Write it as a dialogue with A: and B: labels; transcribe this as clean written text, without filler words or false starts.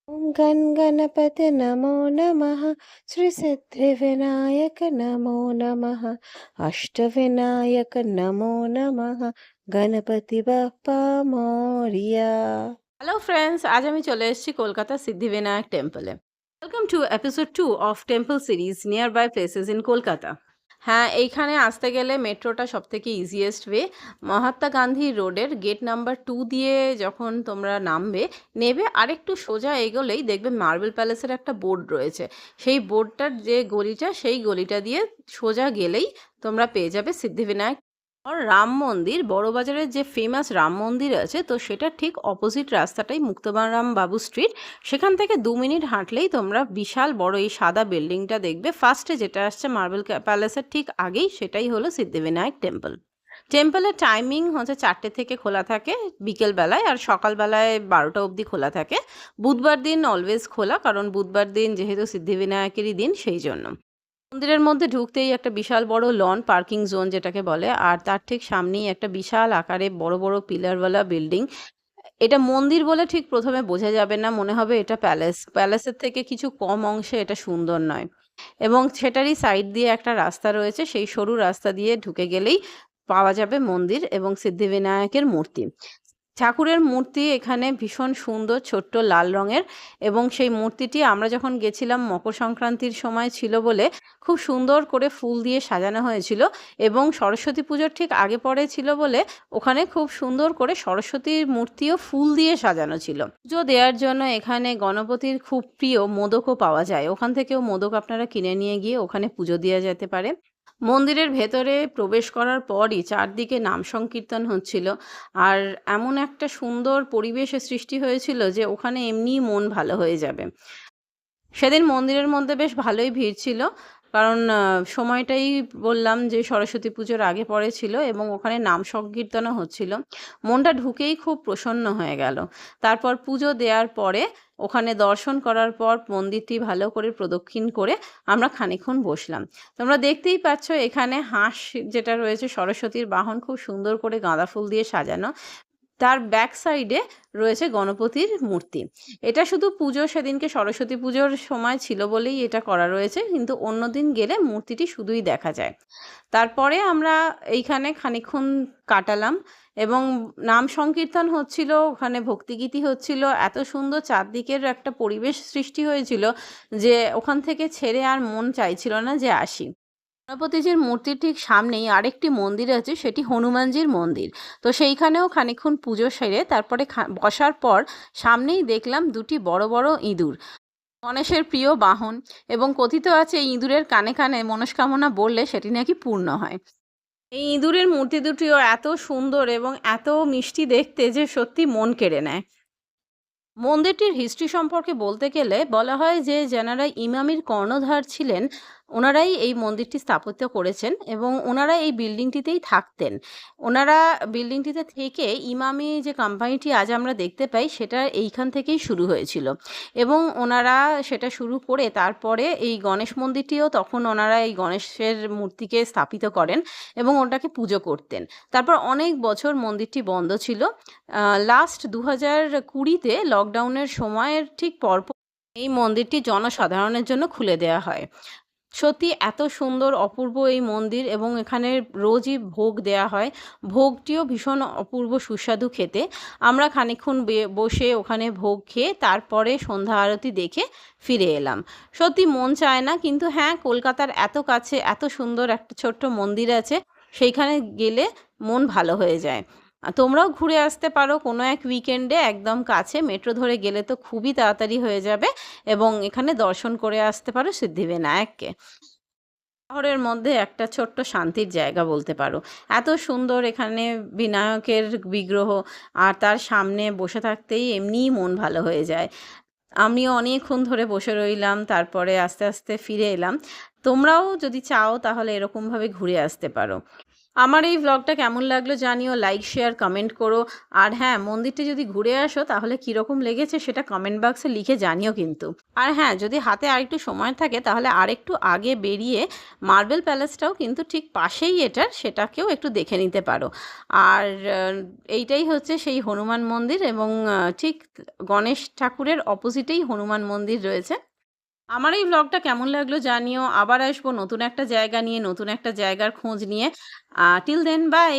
A: ॐ गण गणपते नमो नमः। श्रीसिद्धिविनायक नमो नमः। अष्टविनायक नमो नमः। गणपति बाप्पा मोरिया।
B: হ্যালো ফ্রেন্ডস, আজ আমি চলে এসেছি কলকাতা সিদ্ধিবিনায়ক টেম্পলে। Welcome to episode 2 of temple series nearby places in Kolkata. হ্যাঁ, এইখানে আসতে গেলে মেট্রোটা সবথেকে ইজিয়েস্ট ওয়ে। মহাত্মা গান্ধী রোডের গেট নাম্বার 2 দিয়ে যখন তোমরা নেবে আরেকটু সোজা এগোলেই দেখবে মার্বেল প্যালেসের একটা বোর্ড রয়েছে। সেই বোর্ডটার যে গলিটা, সেই গলিটা দিয়ে সোজা গেলেই তোমরা পেয়ে যাবে সিদ্ধিবিনায়ক আর রাম মন্দির। বড়বাজারের যে ফেমাস রাম মন্দির আছে, তো সেটা ঠিক অপোজিট রাস্তাটাই মুক্তবারাম বাবু স্ট্রিট। সেখান থেকে 2 মিনিট হাঁটলেই তোমরা বিশাল বড় এই সাদা বিল্ডিংটা দেখবে। ফার্স্টে যেটা আসছে মার্বেল প্যালেসের ঠিক আগেই, সেটাই হলো সিদ্ধিবিনায়ক টেম্পল। টেম্পলের টাইমিং হচ্ছে 4টে থেকে খোলা থাকে বিকেলবেলায়, আর সকালবেলায় 12টা অবধি খোলা থাকে। বুধবার দিন অলওয়েজ খোলা, কারণ বুধবার দিন যেহেতু সিদ্ধিবিনায়কেরই দিন, সেই জন্য। মন্দিরের মধ্যে ঢুকতেই একটা বিশাল বড় লন পার্কিং জোন যেটাকে বলে, আর তার ঠিক সামনেই একটা বিশাল আকারে বড় বড় পিলারওয়ালা বিল্ডিং। এটা মন্দির বলে ঠিক প্রথমে বোঝা যাবে না, মনে হবে এটা প্যালেসের থেকে কিছু কম অংশে এটা সুন্দর নয়। এবং সেটারই সাইড দিয়ে একটা রাস্তা রয়েছে, সেই সরু রাস্তা দিয়ে ঢুকে গেলেই পাওয়া যাবে মন্দির এবং সিদ্ধিবিনায়কের মূর্তি। ঠাকুরের মূর্তি এখানে ভীষণ সুন্দর, ছোট্ট লাল রঙের। এবং সেই মূর্তিটি আমরা যখন গেছিলাম মকর সংক্রান্তির সময় ছিল বলে খুব সুন্দর করে ফুল দিয়ে সাজানো হয়েছিল। এবং সরস্বতী পুজোর ঠিক আগে পরে ছিল বলে ওখানে খুব সুন্দর করে সরস্বতীর মূর্তিও ফুল দিয়ে সাজানো ছিল। পুজো দেওয়ার জন্য এখানে গণপতির খুব প্রিয় মোদকও পাওয়া যায়, ওখান থেকেও মোদক আপনারা কিনে নিয়ে গিয়ে ওখানে পুজো দেওয়া যেতে পারে। মন্দিরের ভেতরে প্রবেশ করার পরই চারদিকে নাম সংকীর্তন হচ্ছিল, আর এমন একটা সুন্দর পরিবেশের সৃষ্টি হয়েছিল যে ওখানে এমনিই মন ভালো হয়ে যাবে। সেদিন মন্দিরের মধ্যে বেশ ভালোই ভিড় ছিল, কারণ সময়টাই বললাম যে সরস্বতী পুজোর আগে পরে ছিল এবং ওখানে নাম সংকীর্তনও হচ্ছিল। মনটা ঢুকেই খুব প্রসন্ন হয়ে গেল। তারপর পুজো দেওয়ার পরে ওখানে দর্শন করার পর মন্দিরটি ভালো করে প্রদক্ষিণ করে আমরা খানিকক্ষণ বসলাম। তোমরা দেখতেই পাচ্ছ এখানে হাঁস যেটা রয়েছে সরস্বতীর বাহন, খুব সুন্দর করে গাঁদা ফুল দিয়ে সাজানো। তার ব্যাক সাইডে রয়েছে গণপতির মূর্তি। এটা শুধু পুজো, সেদিনকে সরস্বতী পুজোর সময় ছিল বলেই এটা করা রয়েছে, কিন্তু অন্য দিন গেলে মূর্তিটি শুধুই দেখা যায়। তারপরে আমরা এইখানে খানিকক্ষণ কাটালাম এবং নাম সংকীর্তন হচ্ছিল, ওখানে ভক্তিগীতি হচ্ছিল। এত সুন্দর চারদিকের একটা পরিবেশ সৃষ্টি হয়েছিল যে ওখান থেকে ছেড়ে আর মন চাইছিল না যে আসি। গণপতিজির মূর্তির ঠিক সামনেই আরেকটি মন্দির আছে, সেটি হনুমানজির মন্দির। তো সেইখানেও খানিকক্ষণ পুজো সেরে তারপরে বসার পর সামনেই দেখলাম দুটি বড় বড় ইঁদুর, গণেশের প্রিয় বাহন। এবং কথিত আছে এই ইঁদুরের কানে কানে মনস্কামনা বললে সেটি নাকি পূর্ণ হয়। এই ইঁদুরের মূর্তি দুটিও এত সুন্দর এবং এত মিষ্টি দেখতে যে সত্যি মন কেড়ে নেয়। মন্দিরটির হিস্ট্রি সম্পর্কে বলতে গেলে বলা হয় যে যারা ইমামির কর্ণধার ছিলেন, ওনারাই এই মন্দিরটি স্থাপত্য করেছেন এবং ওনারা এই বিল্ডিংটিতেই থাকতেন। ওনারা বিল্ডিংটিতে থেকে ইমামি যে কোম্পানিটি আজ আমরা দেখতে পাই, সেটা এইখান থেকেই শুরু হয়েছিল। এবং ওনারা সেটা শুরু করে তারপরে এই গণেশ মন্দিরটিও তখন ওনারা এই গণেশের মূর্তিকে স্থাপিত করেন এবং ওটাকে পুজো করতেন। তারপর অনেক বছর মন্দিরটি বন্ধ ছিল। লাস্ট 2020-তে লকডাউনের সময়ের ঠিক পরপর এই মন্দিরটি জনসাধারণের জন্য খুলে দেওয়া হয়। সত্যি এত সুন্দর অপূর্ব এই মন্দির, এবং এখানে রোজই ভোগ দেয়া হয়। ভোগটিও ভীষণ অপূর্ব সুস্বাদু খেতে। আমরা খানিকক্ষণ বসে ওখানে ভোগ খেয়ে তারপরে সন্ধ্যা আরতি দেখে ফিরে এলাম। সত্যি মন চায় না, কিন্তু হ্যাঁ, কলকাতার এত কাছে এত সুন্দর একটা ছোট্ট মন্দির আছে, সেইখানে গেলে মন ভালো হয়ে যায়। তোমরাও ঘুরে আসতে পারো কোনো এক উইকেন্ডে, একদম কাছে, মেট্রো ধরে গেলে তো খুবই তাড়াতাড়ি হয়ে যাবে। এবং এখানে দর্শন করে আসতে পারো সিদ্ধিবিনায়ককে। শহরের মধ্যে একটা ছোট্ট শান্তির জায়গা বলতে পারো। এত সুন্দর এখানে বিনায়কের বিগ্রহ, আর তার সামনে বসে থাকতেই এমনিই মন ভালো হয়ে যায়। আমিও অনেকক্ষণ ধরে বসে রইলাম, তারপরে আস্তে আস্তে ফিরে এলাম। তোমরাও যদি চাও তাহলে এরকমভাবে ঘুরে আসতে পারো। আমার এই ভ্লগটা কেমন লাগলো জানিও, লাইক, শেয়ার, কমেন্ট করো। আর হ্যাঁ, মন্দিরটা যদি ঘুরে আসো তাহলে কীরকম লেগেছে সেটা কমেন্ট বক্সে লিখে জানিও কিন্তু। আর হ্যাঁ, যদি হাতে আরেকটু সময় থাকে তাহলে আরেকটু আগে বেরিয়ে মার্বেল প্যালেসটাও কিন্তু ঠিক পাশেই এটার, সেটাকেও একটু দেখে নিতে পারো। আর এইটাই হচ্ছে সেই হনুমান মন্দির, এবং ঠিক গণেশ ঠাকুরের অপোজিটেই হনুমান মন্দির রয়েছে। আমার এই ভ্লগটা কেমন লাগলো জানিও। আবার আসবো নতুন একটা জায়গা নিয়ে, নতুন একটা জায়গার খোঁজ নিয়ে। Till then, by.